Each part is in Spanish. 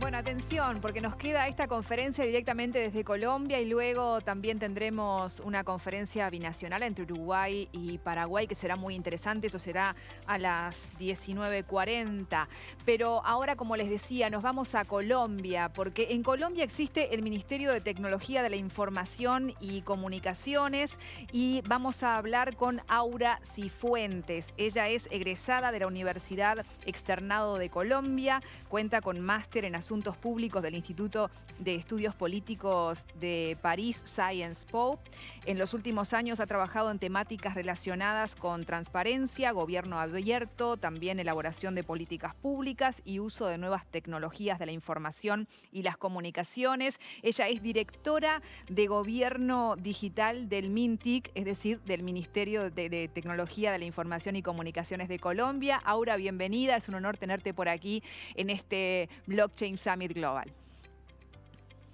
Bueno, atención, porque nos queda esta conferencia directamente desde Colombia y luego también tendremos una conferencia binacional entre Uruguay y Paraguay que será muy interesante. Eso será a las 19:40. Pero ahora, como les decía, nos vamos a Colombia, porque en Colombia existe el Ministerio de Tecnología de la Información y Comunicaciones y vamos a hablar con Aura Cifuentes. Ella es egresada de la Universidad Externado de Colombia, cuenta con máster en Asuntos Públicos del Instituto de Estudios Políticos de París, Sciences Po. En los últimos años ha trabajado en temáticas relacionadas con transparencia, gobierno abierto, también elaboración de políticas públicas y uso de nuevas tecnologías de la información y las comunicaciones. Ella es directora de Gobierno Digital del MINTIC, es decir, del Ministerio de Tecnología de la Información y Comunicaciones de Colombia. Aura, bienvenida. Es un honor tenerte por aquí en este Blockchain Summit Global.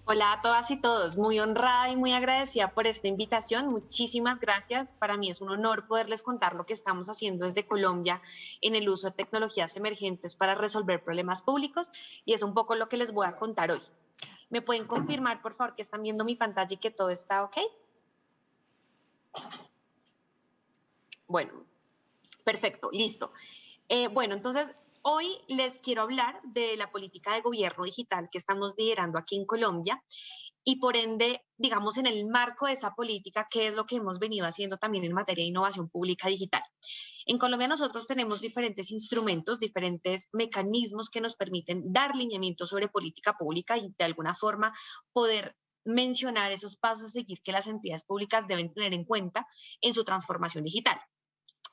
Hola a todas y todos, muy honrada y muy agradecida por esta invitación. Muchísimas gracias. Para mí es un honor poderles contar lo que estamos haciendo desde Colombia en el uso de tecnologías emergentes para resolver problemas públicos y es un poco lo que les voy a contar hoy. ¿Me pueden confirmar, por favor, que están viendo mi pantalla y que todo está ok? Bueno, perfecto, listo. Bueno, entonces hoy les quiero hablar de la política de gobierno digital que estamos liderando aquí en Colombia y por ende, digamos, en el marco de esa política, qué es lo que hemos venido haciendo también en materia de innovación pública digital. En Colombia nosotros tenemos diferentes instrumentos, diferentes mecanismos que nos permiten dar lineamientos sobre política pública y de alguna forma poder mencionar esos pasos a seguir que las entidades públicas deben tener en cuenta en su transformación digital.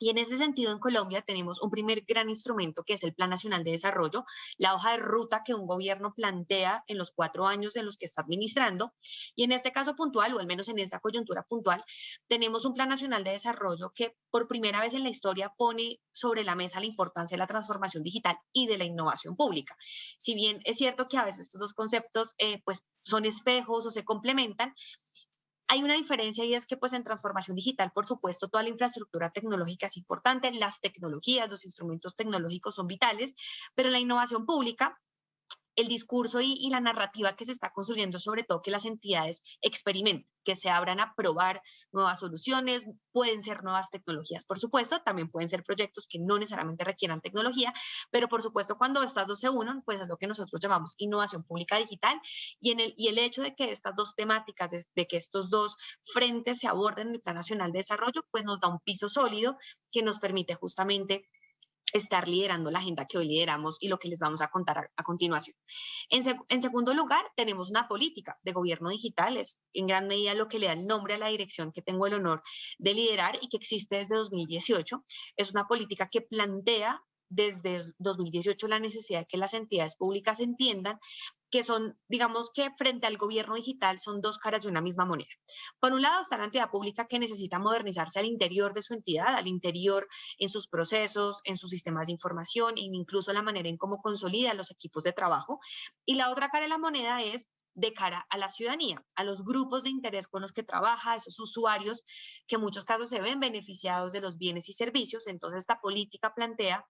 Y en ese sentido, en Colombia tenemos un primer gran instrumento que es el Plan Nacional de Desarrollo, la hoja de ruta que un gobierno plantea en los 4 años en los que está administrando. Y en este caso puntual, o al menos en esta coyuntura puntual, tenemos un Plan Nacional de Desarrollo que por primera vez en la historia pone sobre la mesa la importancia de la transformación digital y de la innovación pública. Si bien es cierto que a veces estos dos conceptos pues son espejos o se complementan, hay una diferencia y es que pues en transformación digital, por supuesto, toda la infraestructura tecnológica es importante, las tecnologías, los instrumentos tecnológicos son vitales, pero la innovación pública, el discurso y la narrativa que se está construyendo, sobre todo que las entidades experimenten, que se abran a probar nuevas soluciones, pueden ser nuevas tecnologías, por supuesto, también pueden ser proyectos que no necesariamente requieran tecnología, pero por supuesto cuando estas dos se unan, pues es lo que nosotros llamamos innovación pública digital y el hecho de que estas dos temáticas, de que estos dos frentes se aborden en el Plan Nacional de Desarrollo, pues nos da un piso sólido que nos permite justamente estar liderando la agenda que hoy lideramos y lo que les vamos a contar a continuación. En segundo lugar, tenemos una política de gobierno digital, es en gran medida lo que le da el nombre a la dirección que tengo el honor de liderar y que existe desde 2018. Es una política que plantea desde 2018 la necesidad de que las entidades públicas entiendan que son, digamos que frente al gobierno digital son dos caras de una misma moneda. Por un lado está la entidad pública que necesita modernizarse al interior de su entidad, al interior en sus procesos, en sus sistemas de información e incluso la manera en cómo consolida los equipos de trabajo. Y la otra cara de la moneda es de cara a la ciudadanía, a los grupos de interés con los que trabaja, a esos usuarios que en muchos casos se ven beneficiados de los bienes y servicios. Entonces, esta política plantea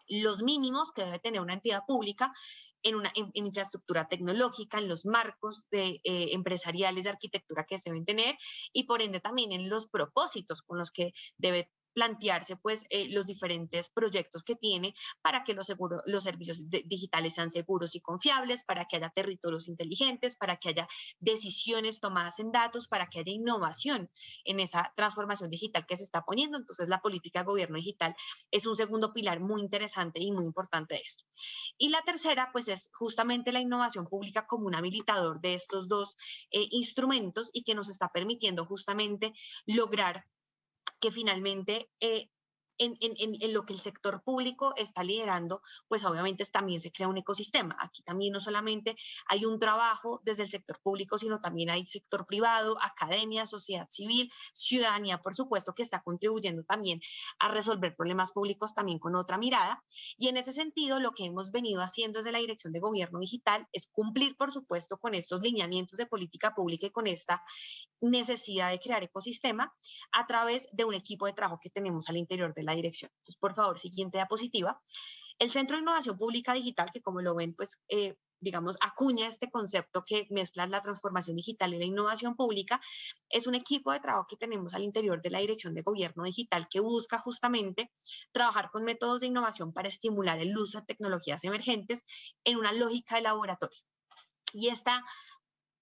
los mínimos que debe tener una entidad pública en infraestructura tecnológica, en los marcos empresariales de arquitectura que se deben tener y por ende también en los propósitos con los que debe plantearse pues los diferentes proyectos que tiene para que los servicios digitales sean seguros y confiables, para que haya territorios inteligentes, para que haya decisiones tomadas en datos, para que haya innovación en esa transformación digital que se está poniendo. Entonces la política de gobierno digital es un segundo pilar muy interesante y muy importante de esto. Y la tercera, pues es justamente la innovación pública como un habilitador de estos dos instrumentos y que nos está permitiendo justamente lograr que finalmente en lo que el sector público está liderando, pues obviamente también se crea un ecosistema. Aquí también no solamente hay un trabajo desde el sector público, sino también hay sector privado, academia, sociedad civil, ciudadanía, por supuesto, que está contribuyendo también a resolver problemas públicos también con otra mirada. Y en ese sentido, lo que hemos venido haciendo desde la Dirección de Gobierno Digital es cumplir, por supuesto, con estos lineamientos de política pública y con esta necesidad de crear ecosistema a través de un equipo de trabajo que tenemos al interior de la dirección. Entonces, por favor, siguiente diapositiva. El Centro de Innovación Pública Digital, que como lo ven, pues digamos, acuña este concepto que mezcla la transformación digital y la innovación pública, es un equipo de trabajo que tenemos al interior de la Dirección de Gobierno Digital que busca justamente trabajar con métodos de innovación para estimular el uso de tecnologías emergentes en una lógica de laboratorio. Y esta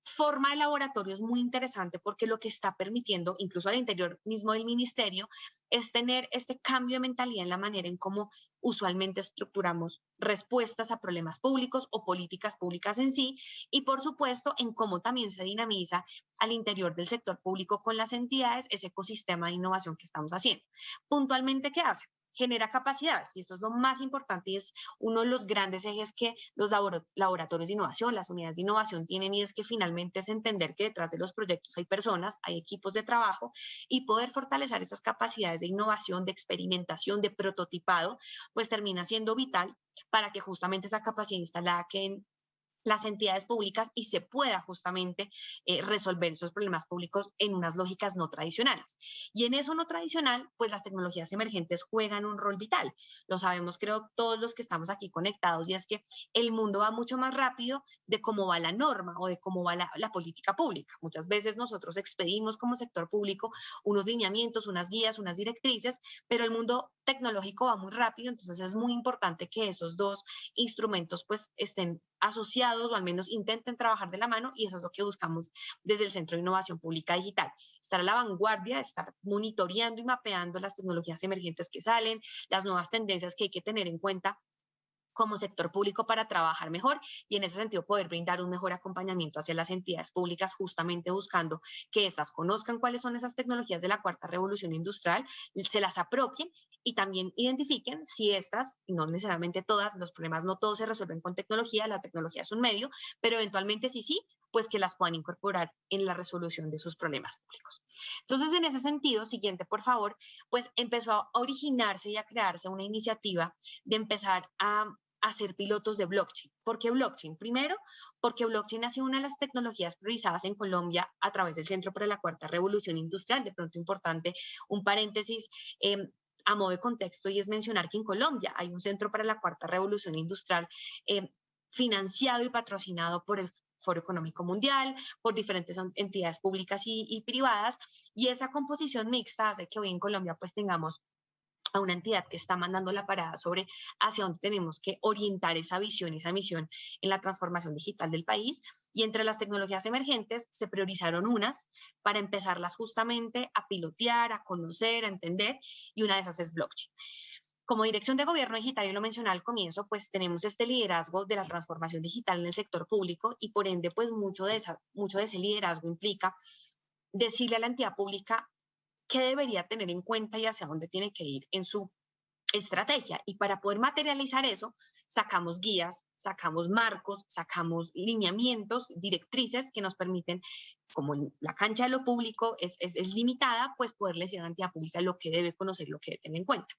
forma de laboratorio es muy interesante porque lo que está permitiendo, incluso al interior mismo del ministerio, es tener este cambio de mentalidad en la manera en cómo usualmente estructuramos respuestas a problemas públicos o políticas públicas en sí, y por supuesto en cómo también se dinamiza al interior del sector público con las entidades ese ecosistema de innovación que estamos haciendo. Puntualmente, ¿qué hace? Genera capacidades, y eso es lo más importante y es uno de los grandes ejes que los laboratorios de innovación, las unidades de innovación tienen, y es que finalmente es entender que detrás de los proyectos hay personas, hay equipos de trabajo, y poder fortalecer esas capacidades de innovación, de experimentación, de prototipado, pues termina siendo vital para que justamente esa capacidad instalada quede en las entidades públicas y se pueda justamente resolver esos problemas públicos en unas lógicas no tradicionales. Y en eso no tradicional, pues las tecnologías emergentes juegan un rol vital. Lo sabemos, creo, todos los que estamos aquí conectados, y es que el mundo va mucho más rápido de cómo va la norma o de cómo va la política pública. Muchas veces nosotros expedimos como sector público unos lineamientos, unas guías, unas directrices, pero el mundo tecnológico va muy rápido, entonces es muy importante que esos dos instrumentos pues estén asociados o al menos intenten trabajar de la mano, y eso es lo que buscamos desde el Centro de Innovación Pública Digital, estar a la vanguardia, estar monitoreando y mapeando las tecnologías emergentes que salen, las nuevas tendencias que hay que tener en cuenta como sector público para trabajar mejor, y en ese sentido poder brindar un mejor acompañamiento hacia las entidades públicas, justamente buscando que éstas conozcan cuáles son esas tecnologías de la cuarta revolución industrial, se las apropien y también identifiquen si estas, y no necesariamente todas, los problemas no todos se resuelven con tecnología, la tecnología es un medio, pero eventualmente sí, pues que las puedan incorporar en la resolución de sus problemas públicos. Entonces, en ese sentido, siguiente, por favor, pues empezó a originarse y a crearse una iniciativa de empezar a hacer pilotos de blockchain. ¿Por qué blockchain? Primero, porque blockchain ha sido una de las tecnologías priorizadas en Colombia a través del Centro para la Cuarta Revolución Industrial. De pronto, importante, un paréntesis a modo de contexto, y es mencionar que en Colombia hay un Centro para la Cuarta Revolución Industrial financiado y patrocinado por el Foro Económico Mundial, por diferentes entidades públicas y privadas, y esa composición mixta hace que hoy en Colombia pues tengamos a una entidad que está mandando la parada sobre hacia dónde tenemos que orientar esa visión, esa misión en la transformación digital del país. Y entre las tecnologías emergentes se priorizaron unas para empezarlas justamente a pilotear, a conocer, a entender, y una de esas es blockchain. Como Dirección de Gobierno Digital, y lo mencioné al comienzo, pues tenemos este liderazgo de la transformación digital en el sector público, y por ende, pues mucho de ese liderazgo implica decirle a la entidad pública qué debería tener en cuenta y hacia dónde tiene que ir en su estrategia. Y para poder materializar eso, sacamos guías, sacamos marcos, sacamos lineamientos, directrices que nos permiten, como la cancha de lo público es limitada, pues poderle decir a la entidad pública lo que debe conocer, lo que debe tener en cuenta.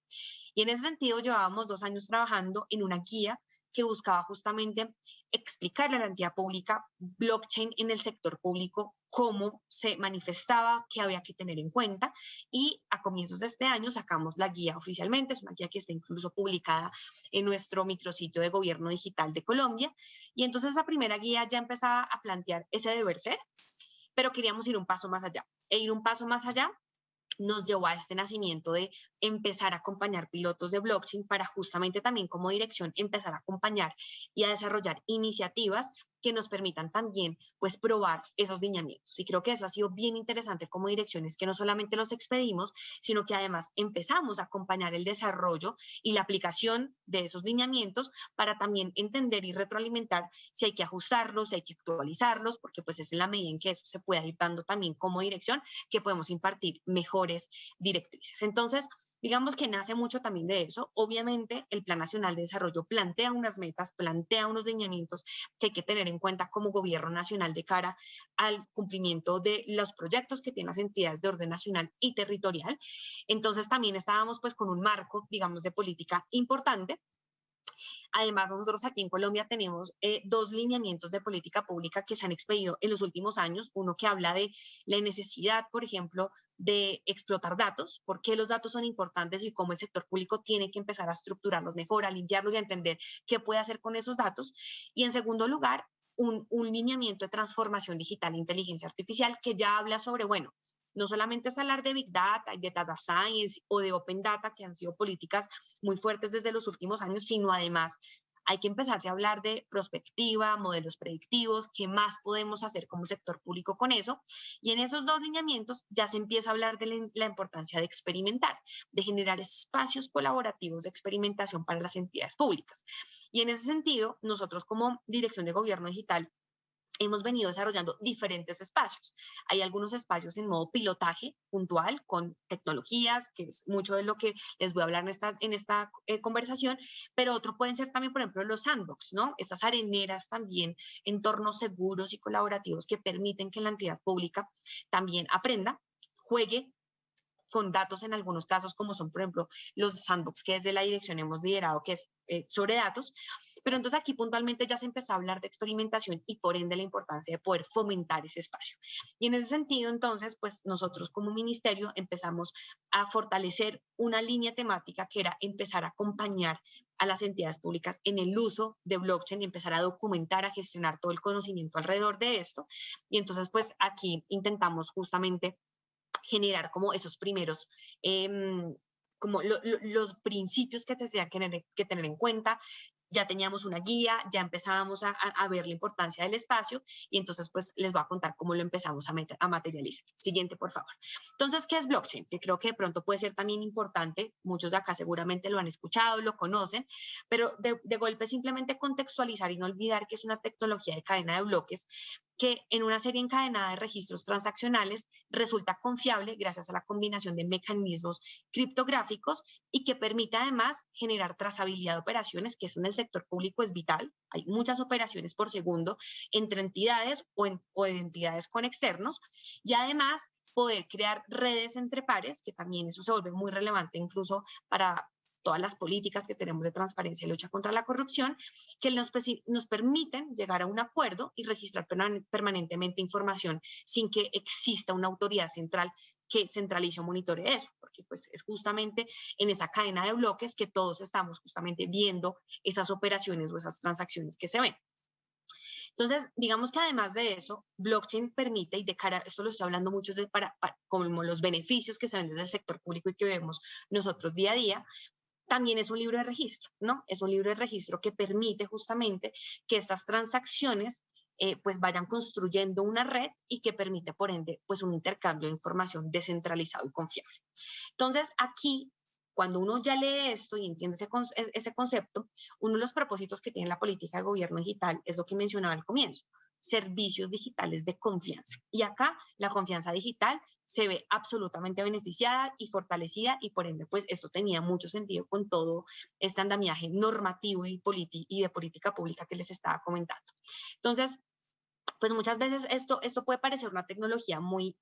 Y en ese sentido llevábamos 2 años trabajando en una guía que buscaba justamente explicarle a la entidad pública blockchain en el sector público, cómo se manifestaba, qué había que tener en cuenta, y a comienzos de este año sacamos la guía oficialmente, es una guía que está incluso publicada en nuestro micrositio de Gobierno Digital de Colombia, y entonces esa primera guía ya empezaba a plantear ese deber ser, pero queríamos ir un paso más allá, e ir un paso más allá nos llevó a este nacimiento de empezar a acompañar pilotos de blockchain para justamente también como dirección empezar a acompañar y a desarrollar iniciativas que nos permitan también pues probar esos lineamientos. Y creo que eso ha sido bien interesante como direcciones, que no solamente los expedimos, sino que además empezamos a acompañar el desarrollo y la aplicación de esos lineamientos para también entender y retroalimentar si hay que ajustarlos, si hay que actualizarlos, porque pues es en la medida en que eso se pueda ir dando también como dirección que podemos impartir mejores directrices. Entonces, digamos que nace mucho también de eso. Obviamente, el Plan Nacional de Desarrollo plantea unas metas, plantea unos lineamientos que hay que tener en cuenta como gobierno nacional de cara al cumplimiento de los proyectos que tienen las entidades de orden nacional y territorial. Entonces, también estábamos pues con un marco, digamos, de política importante. Además, nosotros aquí en Colombia tenemos dos lineamientos de política pública que se han expedido en los últimos años. Uno que habla de la necesidad, por ejemplo, de explotar datos, por qué los datos son importantes y cómo el sector público tiene que empezar a estructurarlos mejor, a limpiarlos y a entender qué puede hacer con esos datos. Y en segundo lugar, un lineamiento de transformación digital e inteligencia artificial que ya habla sobre, bueno, no solamente es hablar de Big Data, de Data Science o de Open Data, que han sido políticas muy fuertes desde los últimos años, sino además hay que empezarse a hablar de prospectiva, modelos predictivos, qué más podemos hacer como sector público con eso. Y en esos dos lineamientos ya se empieza a hablar de la importancia de experimentar, de generar espacios colaborativos de experimentación para las entidades públicas. Y en ese sentido, nosotros como Dirección de Gobierno Digital hemos venido desarrollando diferentes espacios. Hay algunos espacios en modo pilotaje puntual con tecnologías, que es mucho de lo que les voy a hablar en esta conversación, pero otro pueden ser también, por ejemplo, los sandbox, ¿no? Estas areneras también, entornos seguros y colaborativos que permiten que la entidad pública también aprenda, juegue con datos en algunos casos, como son, por ejemplo, los sandbox que desde la dirección hemos liderado, que es sobre datos. Pero entonces aquí puntualmente ya se empezó a hablar de experimentación y por ende la importancia de poder fomentar ese espacio. Y en ese sentido, entonces, pues nosotros como ministerio empezamos a fortalecer una línea temática que era empezar a acompañar a las entidades públicas en el uso de blockchain y empezar a documentar, a gestionar todo el conocimiento alrededor de esto. Y entonces, pues aquí intentamos justamente generar como esos primeros, como los principios que se tenían que tener en cuenta. Ya teníamos una guía, ya empezábamos a ver la importancia del espacio y entonces pues les voy a contar cómo lo empezamos a materializar. Siguiente, por favor. Entonces, ¿qué es blockchain? Que creo que de pronto puede ser también importante, muchos de acá seguramente lo han escuchado, lo conocen, pero de golpe simplemente contextualizar y no olvidar que es una tecnología de cadena de bloques que en una serie encadenada de registros transaccionales resulta confiable gracias a la combinación de mecanismos criptográficos y que permite además generar trazabilidad de operaciones, que eso en el sector público es vital. Hay muchas operaciones por segundo entre entidades o de entidades con externos y además poder crear redes entre pares, que también eso se vuelve muy relevante incluso para todas las políticas que tenemos de transparencia y lucha contra la corrupción, que nos permiten llegar a un acuerdo y registrar permanentemente información sin que exista una autoridad central que centralice o monitoree eso, porque pues es justamente en esa cadena de bloques que todos estamos justamente viendo esas operaciones o esas transacciones que se ven. Entonces, digamos que además de eso, blockchain permite, y de cara, esto lo estoy hablando mucho para como los beneficios que se ven desde el sector público y que vemos nosotros día a día, también es un libro de registro, ¿no? Es un libro de registro que permite justamente que estas transacciones pues vayan construyendo una red y que permite, por ende, pues un intercambio de información descentralizado y confiable. Entonces, aquí, cuando uno ya lee esto y entiende ese concepto, uno de los propósitos que tiene la política de gobierno digital es lo que mencionaba al comienzo, servicios digitales de confianza. Y acá la confianza digital se ve absolutamente beneficiada y fortalecida y por ende, pues esto tenía mucho sentido con todo este andamiaje normativo y de política pública que les estaba comentando. Entonces, pues muchas veces esto puede parecer una tecnología muy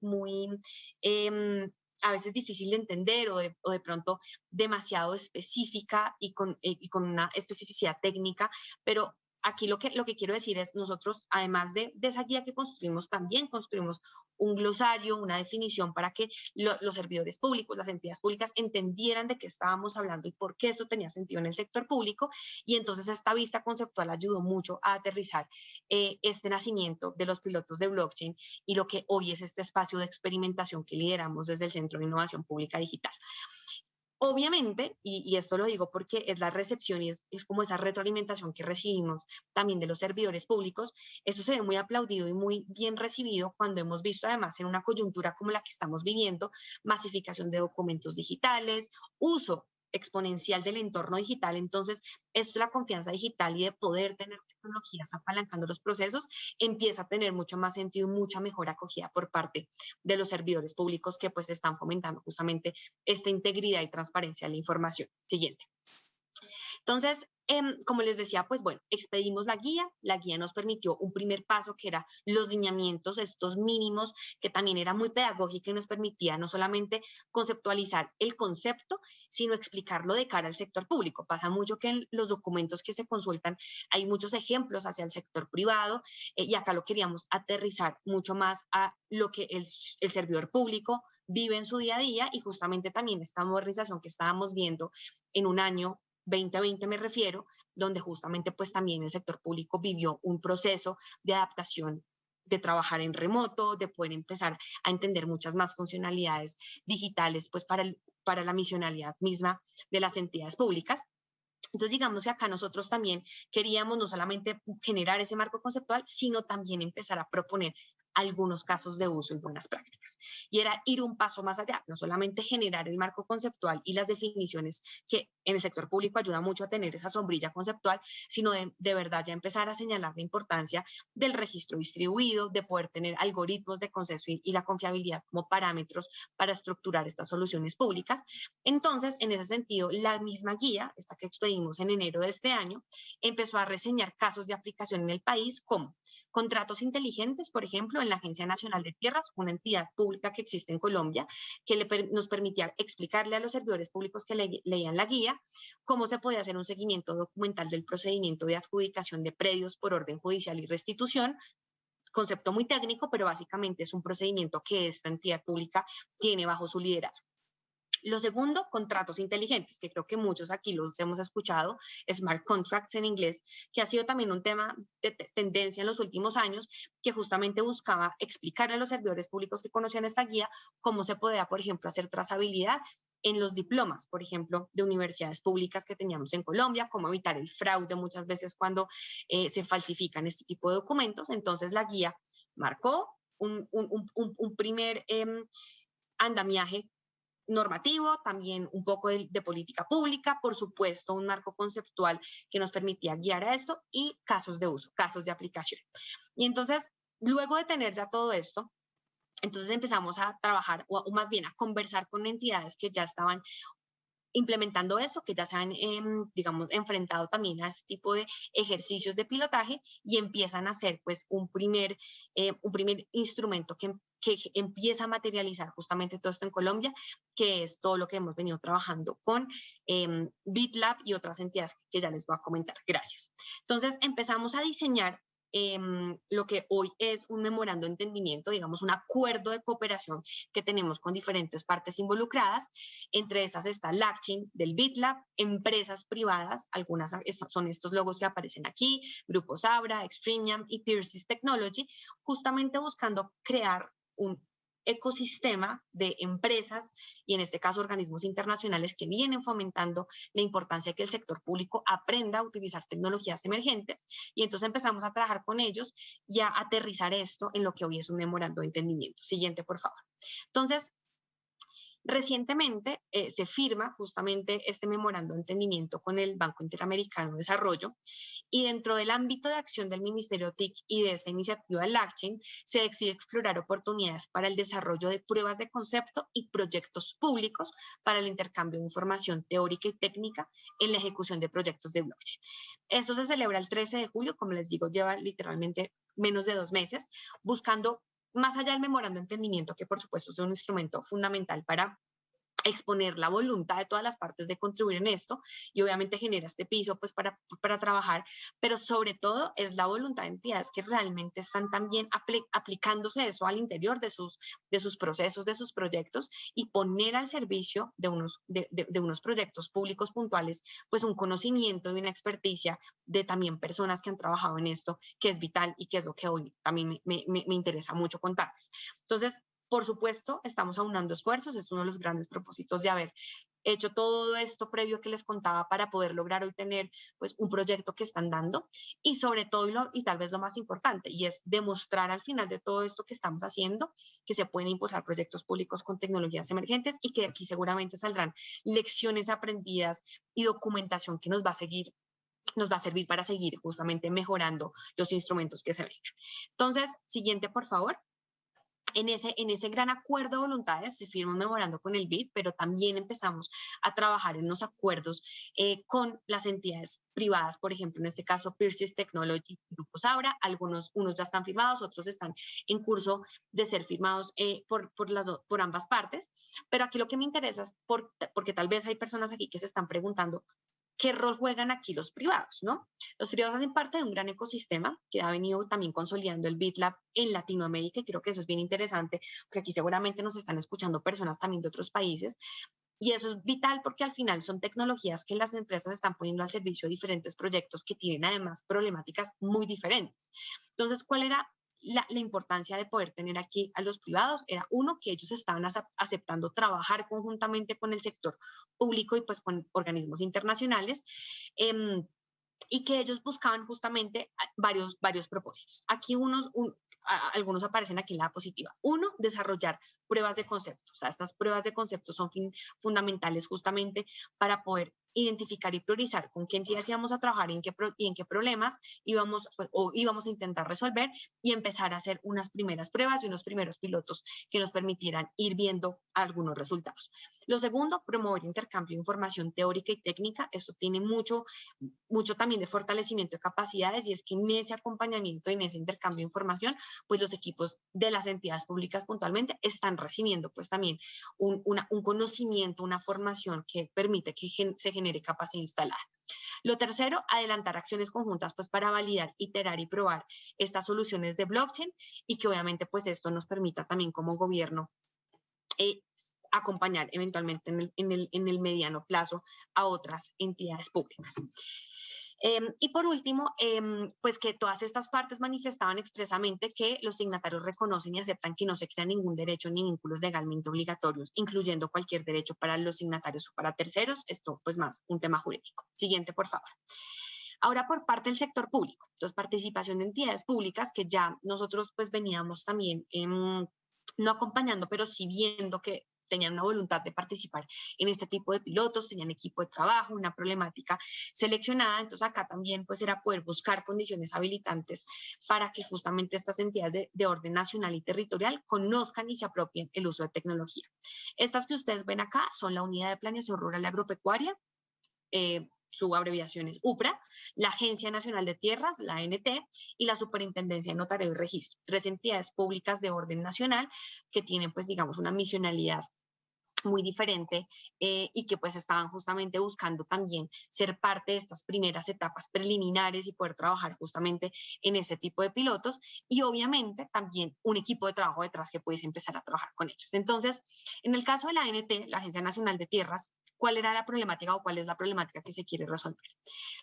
a veces difícil de entender o de pronto demasiado específica y con una especificidad técnica, pero aquí lo que quiero decir es, nosotros, además de esa guía que construimos, también construimos un glosario, una definición para que los servidores públicos, las entidades públicas entendieran de qué estábamos hablando y por qué esto tenía sentido en el sector público. Y entonces esta vista conceptual ayudó mucho a aterrizar este nacimiento de los pilotos de blockchain y lo que hoy es este espacio de experimentación que lideramos desde el Centro de Innovación Pública Digital. Obviamente, y esto lo digo porque es la recepción y es como esa retroalimentación que recibimos también de los servidores públicos, eso se ve muy aplaudido y muy bien recibido cuando hemos visto además en una coyuntura como la que estamos viviendo, masificación de documentos digitales, uso exponencial del entorno digital. Entonces, esto, la confianza digital y de poder tener tecnologías apalancando los procesos, empieza a tener mucho más sentido, mucha mejor acogida por parte de los servidores públicos que pues están fomentando justamente esta integridad y transparencia de la información. Siguiente. Entonces, Como les decía, pues bueno, expedimos la guía nos permitió un primer paso que era los lineamientos, estos mínimos, que también era muy pedagógica y nos permitía no solamente conceptualizar el concepto, sino explicarlo de cara al sector público. Pasa mucho que en los documentos que se consultan hay muchos ejemplos hacia el sector privado y acá lo queríamos aterrizar mucho más a lo que el servidor público vive en su día a día y justamente también esta modernización que estábamos viendo en un año 2020 me refiero, donde justamente pues también el sector público vivió un proceso de adaptación, de trabajar en remoto, de poder empezar a entender muchas más funcionalidades digitales pues para la misionalidad misma de las entidades públicas. Entonces, digamos que acá nosotros también queríamos no solamente generar ese marco conceptual, sino también empezar a proponer algunos casos de uso y buenas prácticas. Y era ir un paso más allá, no solamente generar el marco conceptual y las definiciones que en el sector público ayuda mucho a tener esa sombrilla conceptual, sino de verdad ya empezar a señalar la importancia del registro distribuido, de poder tener algoritmos de consenso y la confiabilidad como parámetros para estructurar estas soluciones públicas. Entonces, en ese sentido, la misma guía, esta que expedimos en enero de este año, empezó a reseñar casos de aplicación en el país como contratos inteligentes, por ejemplo, en la Agencia Nacional de Tierras, una entidad pública que existe en Colombia, que nos permitía explicarle a los servidores públicos que leían la guía cómo se podía hacer un seguimiento documental del procedimiento de adjudicación de predios por orden judicial y restitución, concepto muy técnico, pero básicamente es un procedimiento que esta entidad pública tiene bajo su liderazgo. Lo segundo, contratos inteligentes, que creo que muchos aquí los hemos escuchado, smart contracts en inglés, que ha sido también un tema de tendencia en los últimos años, que justamente buscaba explicarle a los servidores públicos que conocían esta guía cómo se podía, por ejemplo, hacer trazabilidad en los diplomas, por ejemplo, de universidades públicas que teníamos en Colombia, cómo evitar el fraude muchas veces cuando se falsifican este tipo de documentos. Entonces, la guía marcó un primer andamiaje normativo, también un poco de política pública, por supuesto, un marco conceptual que nos permitía guiar a esto y casos de uso, casos de aplicación. Y entonces, luego de tener ya todo esto, entonces empezamos a trabajar o más bien a conversar con entidades que ya estaban implementando eso, que ya se han, digamos, enfrentado también a este tipo de ejercicios de pilotaje y empiezan a hacer pues un primer instrumento que empieza a materializar justamente todo esto en Colombia, que es todo lo que hemos venido trabajando con BitLab y otras entidades que ya les voy a comentar. Gracias. Entonces empezamos a diseñar lo que hoy es un memorando de entendimiento, digamos, un acuerdo de cooperación que tenemos con diferentes partes involucradas. Entre estas está LACCHIN del BitLab, empresas privadas, algunas son estos logos que aparecen aquí, Grupo Sabra, Extremium y Pierces Technology, justamente buscando crear un ecosistema de empresas y en este caso organismos internacionales que vienen fomentando la importancia de que el sector público aprenda a utilizar tecnologías emergentes y entonces empezamos a trabajar con ellos y a aterrizar esto en lo que hoy es un memorando de entendimiento. Siguiente, por favor. Entonces, recientemente se firma justamente este memorando de entendimiento con el Banco Interamericano de Desarrollo y dentro del ámbito de acción del Ministerio TIC y de esta iniciativa LACCHIN se decide explorar oportunidades para el desarrollo de pruebas de concepto y proyectos públicos para el intercambio de información teórica y técnica en la ejecución de proyectos de blockchain. Esto se celebra el 13 de julio, como les digo, lleva literalmente menos de 2 meses, buscando más allá del memorando de entendimiento, que por supuesto es un instrumento fundamental para exponer la voluntad de todas las partes de contribuir en esto y obviamente genera este piso pues para trabajar, pero sobre todo es la voluntad de entidades que realmente están también aplicándose eso al interior de sus procesos, de sus proyectos y poner al servicio de unos proyectos públicos puntuales pues un conocimiento y una experticia de también personas que han trabajado en esto, que es vital y que es lo que hoy también me interesa mucho contarles. Entonces, por supuesto, estamos aunando esfuerzos, es uno de los grandes propósitos de haber hecho todo esto previo que les contaba para poder lograr hoy tener pues un proyecto que están dando y sobre todo y tal vez lo más importante y es demostrar al final de todo esto que estamos haciendo que se pueden impulsar proyectos públicos con tecnologías emergentes y que aquí seguramente saldrán lecciones aprendidas y documentación que nos va a servir para seguir justamente mejorando los instrumentos que se vengan. Entonces, siguiente, por favor. en ese gran acuerdo de voluntades se firma un memorando con el BID, pero también empezamos a trabajar en los acuerdos con las entidades privadas, por ejemplo, en este caso Persys Technology, Grupo Sabra, unos ya están firmados, otros están en curso de ser firmados por ambas partes, pero aquí lo que me interesa es porque tal vez hay personas aquí que se están preguntando qué rol juegan aquí los privados, ¿no? Los privados hacen parte de un gran ecosistema que ha venido también consolidando el BitLab en Latinoamérica y creo que eso es bien interesante, porque aquí seguramente nos están escuchando personas también de otros países y eso es vital porque al final son tecnologías que las empresas están poniendo al servicio de diferentes proyectos que tienen además problemáticas muy diferentes. Entonces, ¿cuál era la importancia de poder tener aquí a los privados? Era uno, que ellos estaban aceptando trabajar conjuntamente con el sector público y pues con organismos internacionales. Eh, y que ellos buscaban justamente varios propósitos. Aquí algunos aparecen aquí en la positiva. Uno, desarrollar pruebas de concepto. O sea, estas pruebas de concepto son fundamentales justamente para poder identificar y priorizar con qué entidades íbamos a trabajar y en qué problemas íbamos a intentar resolver y empezar a hacer unas primeras pruebas y unos primeros pilotos que nos permitieran ir viendo algunos resultados. Lo segundo, promover intercambio de información teórica y técnica. Esto tiene mucho también de fortalecimiento de capacidades y es que en ese acompañamiento, en ese intercambio de información, pues los equipos de las entidades públicas puntualmente están recibiendo pues también un conocimiento, una formación que permite que se genere capacidad instalada. Lo tercero, adelantar acciones conjuntas pues para validar, iterar y probar estas soluciones de blockchain y que obviamente pues esto nos permita también como gobierno eh, acompañar eventualmente en el mediano plazo a otras entidades públicas. Y por último, pues que todas estas partes manifestaban expresamente que los signatarios reconocen y aceptan que no se crea ningún derecho ni vínculos legalmente obligatorios, incluyendo cualquier derecho para los signatarios o para terceros. Esto pues más un tema jurídico. Siguiente, por favor. Ahora por parte del sector público, entonces participación de entidades públicas que ya nosotros pues veníamos también no acompañando, pero sí viendo que tenían una voluntad de participar en este tipo de pilotos, tenían equipo de trabajo, una problemática seleccionada, entonces acá también pues era poder buscar condiciones habilitantes para que justamente estas entidades de orden nacional y territorial conozcan y se apropien el uso de tecnología. Estas que ustedes ven acá son la Unidad de Planeación Rural y Agropecuaria, su abreviación es UPRA, la Agencia Nacional de Tierras, la ANT, y la Superintendencia de Notario y Registro, tres entidades públicas de orden nacional que tienen, pues, digamos, una misionalidad muy diferente y que pues estaban justamente buscando también ser parte de estas primeras etapas preliminares y poder trabajar justamente en ese tipo de pilotos y obviamente también un equipo de trabajo detrás que pudiese empezar a trabajar con ellos. Entonces, en el caso de la ANT, la Agencia Nacional de Tierras, ¿cuál era la problemática o cuál es la problemática que se quiere resolver?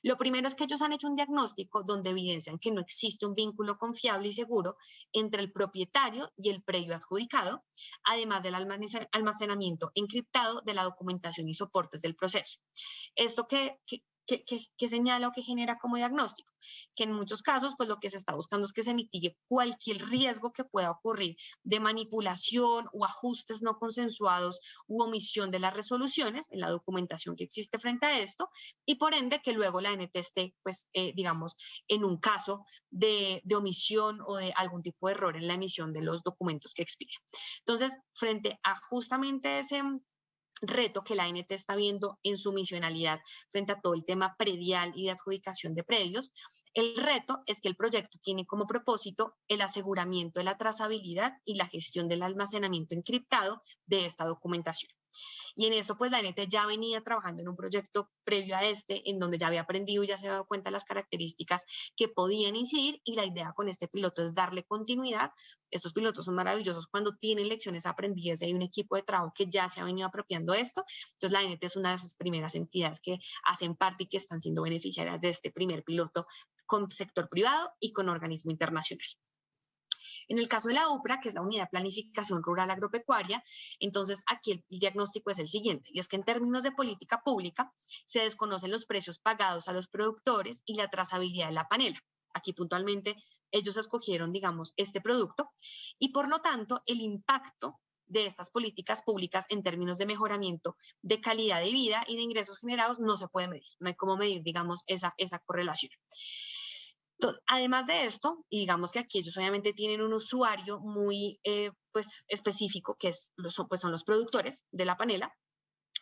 Lo primero es que ellos han hecho un diagnóstico donde evidencian que no existe un vínculo confiable y seguro entre el propietario y el predio adjudicado, además del almacenamiento encriptado de la documentación y soportes del proceso. ¿Esto qué señala o qué genera como diagnóstico? Que en muchos casos, pues lo que se está buscando es que se mitigue cualquier riesgo que pueda ocurrir de manipulación o ajustes no consensuados u omisión de las resoluciones en la documentación que existe frente a esto y por ende que luego la NT esté, pues, digamos, en un caso de omisión o de algún tipo de error en la emisión de los documentos que expiden. Entonces, frente a justamente ese reto que la ANT está viendo en su misionalidad frente a todo el tema predial y de adjudicación de predios, el reto es que el proyecto tiene como propósito el aseguramiento de la trazabilidad y la gestión del almacenamiento encriptado de esta documentación. Y en eso, pues la NT ya venía trabajando en un proyecto previo a este, en donde ya había aprendido y ya se había dado cuenta de las características que podían incidir. Y la idea con este piloto es darle continuidad. Estos pilotos son maravillosos cuando tienen lecciones aprendidas y hay un equipo de trabajo que ya se ha venido apropiando de esto. Entonces, la NT es una de esas primeras entidades que hacen parte y que están siendo beneficiarias de este primer piloto con sector privado y con organismo internacional. En el caso de la UPRA, que es la Unidad de Planificación Rural Agropecuaria, entonces aquí el diagnóstico es el siguiente, y es que en términos de política pública se desconocen los precios pagados a los productores y la trazabilidad de la panela. Aquí puntualmente ellos escogieron, digamos, este producto y por lo tanto el impacto de estas políticas públicas en términos de mejoramiento de calidad de vida y de ingresos generados no se puede medir, no hay cómo medir, digamos, esa correlación. Además de esto, y digamos que aquí ellos obviamente tienen un usuario muy pues, específico, que pues, son los productores de la panela.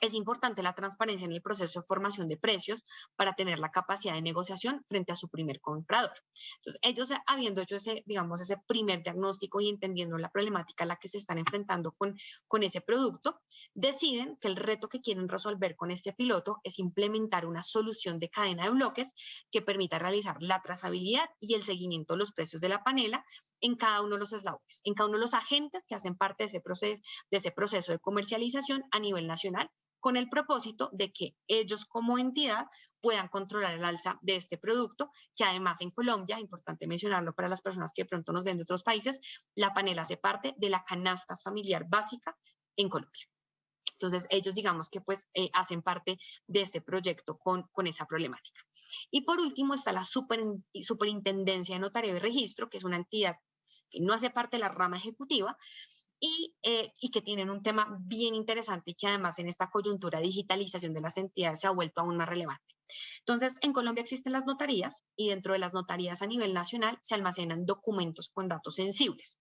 Es importante la transparencia en el proceso de formación de precios para tener la capacidad de negociación frente a su primer comprador. Entonces, ellos habiendo hecho ese, digamos, ese primer diagnóstico y entendiendo la problemática a la que se están enfrentando con ese producto, deciden que el reto que quieren resolver con este piloto es implementar una solución de cadena de bloques que permita realizar la trazabilidad y el seguimiento de los precios de la panela en cada uno de los eslabones, en cada uno de los agentes que hacen parte de ese proceso de comercialización a nivel nacional, con el propósito de que ellos como entidad puedan controlar el alza de este producto, que además en Colombia, importante mencionarlo para las personas que de pronto nos ven de otros países, la panela hace parte de la canasta familiar básica en Colombia. Entonces, ellos digamos que pues hacen parte de este proyecto con esa problemática. Y por último está la Superintendencia de Notario y Registro, que es una entidad que no hace parte de la rama ejecutiva, y que tienen un tema bien interesante y que además en esta coyuntura de digitalización de las entidades se ha vuelto aún más relevante. Entonces, en Colombia existen las notarías y dentro de las notarías a nivel nacional se almacenan documentos con datos sensibles,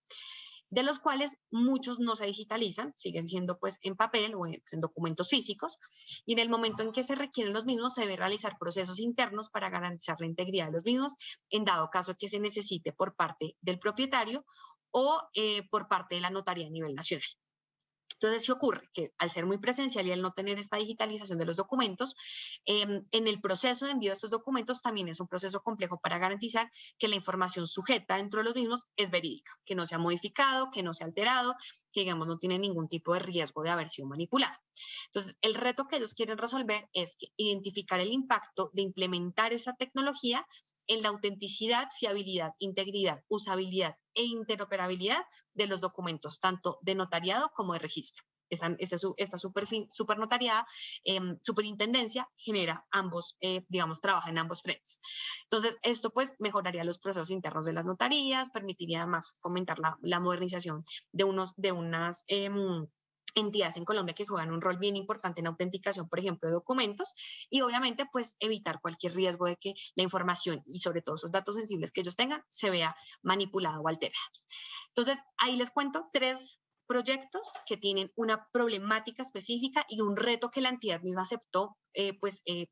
de los cuales muchos no se digitalizan, siguen siendo pues en papel o en documentos físicos, y en el momento en que se requieren los mismos se debe realizar procesos internos para garantizar la integridad de los mismos, en dado caso que se necesite por parte del propietario o por parte de la notaría a nivel nacional. Entonces, ¿qué ocurre? Que al ser muy presencial y al no tener esta digitalización de los documentos, en el proceso de envío de estos documentos también es un proceso complejo para garantizar que la información sujeta dentro de los mismos es verídica, que no se ha modificado, que no se ha alterado, que digamos no tiene ningún tipo de riesgo de haber sido manipulada. Entonces, el reto que ellos quieren resolver es que identificar el impacto de implementar esa tecnología en la autenticidad, fiabilidad, integridad, usabilidad e interoperabilidad de los documentos, tanto de notariado como de registro. Esta super notariada, superintendencia, genera ambos, digamos, trabaja en ambos frentes. Entonces, esto pues mejoraría los procesos internos de las notarías, permitiría además fomentar la modernización de unas entidades en Colombia que juegan un rol bien importante en autenticación, por ejemplo, de documentos, y obviamente pues evitar cualquier riesgo de que la información y sobre todo esos datos sensibles que ellos tengan se vea manipulada o alterada. Entonces, ahí les cuento 3 proyectos que tienen una problemática específica y un reto que la entidad misma aceptó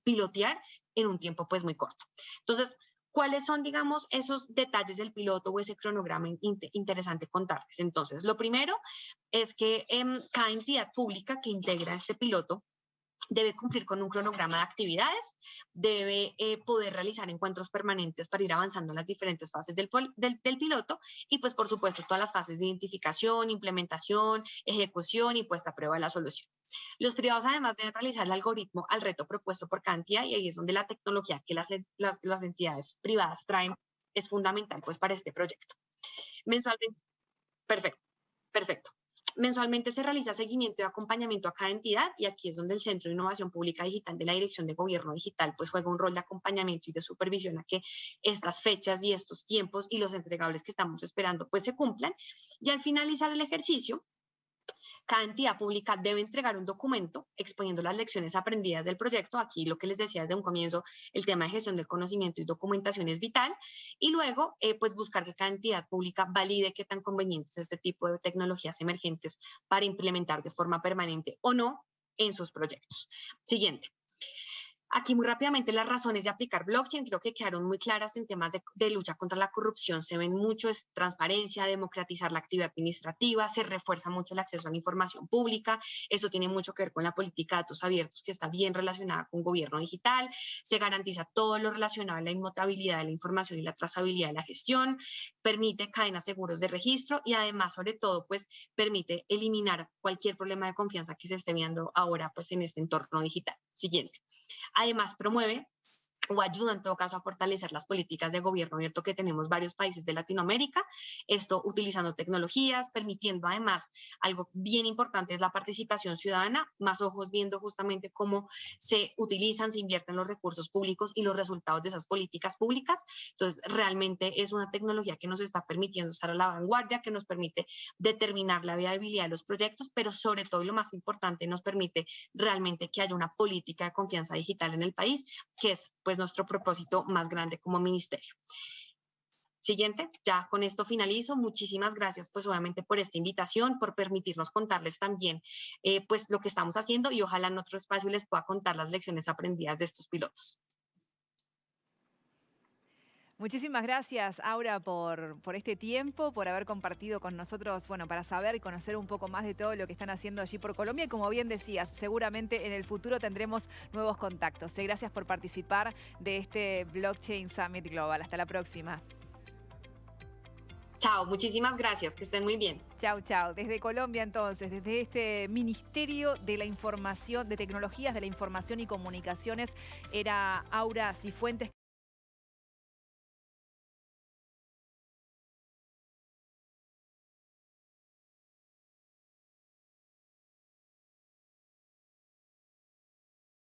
pilotear en un tiempo pues muy corto. Entonces, ¿cuáles son, digamos, esos detalles del piloto o ese cronograma interesante contarles? Entonces, lo primero es que cada entidad pública que integra este piloto debe cumplir con un cronograma de actividades, debe poder realizar encuentros permanentes para ir avanzando en las diferentes fases del piloto y pues por supuesto todas las fases de identificación, implementación, ejecución y puesta a prueba de la solución. Los privados además deben realizar el algoritmo al reto propuesto por cada entidad y ahí es donde la tecnología que las entidades privadas traen es fundamental pues para este proyecto. Mensualmente, perfecto, perfecto. Mensualmente se realiza seguimiento y acompañamiento a cada entidad y aquí es donde el Centro de Innovación Pública Digital de la Dirección de Gobierno Digital pues juega un rol de acompañamiento y de supervisión a que estas fechas y estos tiempos y los entregables que estamos esperando pues se cumplan y al finalizar el ejercicio cada entidad pública debe entregar un documento exponiendo las lecciones aprendidas del proyecto. Aquí lo que les decía desde un comienzo, el tema de gestión del conocimiento y documentación es vital. Y luego, pues buscar que cada entidad pública valide qué tan conveniente es este tipo de tecnologías emergentes para implementar de forma permanente o no en sus proyectos. Siguiente. Aquí muy rápidamente las razones de aplicar blockchain creo que quedaron muy claras en temas de lucha contra la corrupción. Se ven mucho, es transparencia, democratizar la actividad administrativa, se refuerza mucho el acceso a la información pública. Esto tiene mucho que ver con la política de datos abiertos que está bien relacionada con gobierno digital. Se garantiza todo lo relacionado a la inmutabilidad de la información y la trazabilidad de la gestión. Permite cadenas seguros de registro y además, sobre todo, pues permite eliminar cualquier problema de confianza que se esté viendo ahora pues en este entorno digital. Siguiente. Además, promueve o ayuda en todo caso a fortalecer las políticas de gobierno abierto que tenemos varios países de Latinoamérica, esto utilizando tecnologías, permitiendo además algo bien importante es la participación ciudadana, más ojos viendo justamente cómo se utilizan, se invierten los recursos públicos y los resultados de esas políticas públicas. Entonces, realmente es una tecnología que nos está permitiendo estar a la vanguardia, que nos permite determinar la viabilidad de los proyectos, pero sobre todo y lo más importante, nos permite realmente que haya una política de confianza digital en el país, que es pues nuestro propósito más grande como ministerio. Siguiente, ya con esto finalizo. Muchísimas gracias, pues obviamente por esta invitación, por permitirnos contarles también pues lo que estamos haciendo y ojalá en otro espacio les pueda contar las lecciones aprendidas de estos pilotos. Muchísimas gracias, Aura, por este tiempo, por haber compartido con nosotros, bueno, para saber y conocer un poco más de todo lo que están haciendo allí por Colombia. Y como bien decías, seguramente en el futuro tendremos nuevos contactos. Gracias por participar de este Blockchain Summit Global. Hasta la próxima. Chao, muchísimas gracias, que estén muy bien. Chau, chau. Desde Colombia, entonces, desde este Ministerio de la Información, de Tecnologías de la Información y Comunicaciones, era Aura Cifuentes.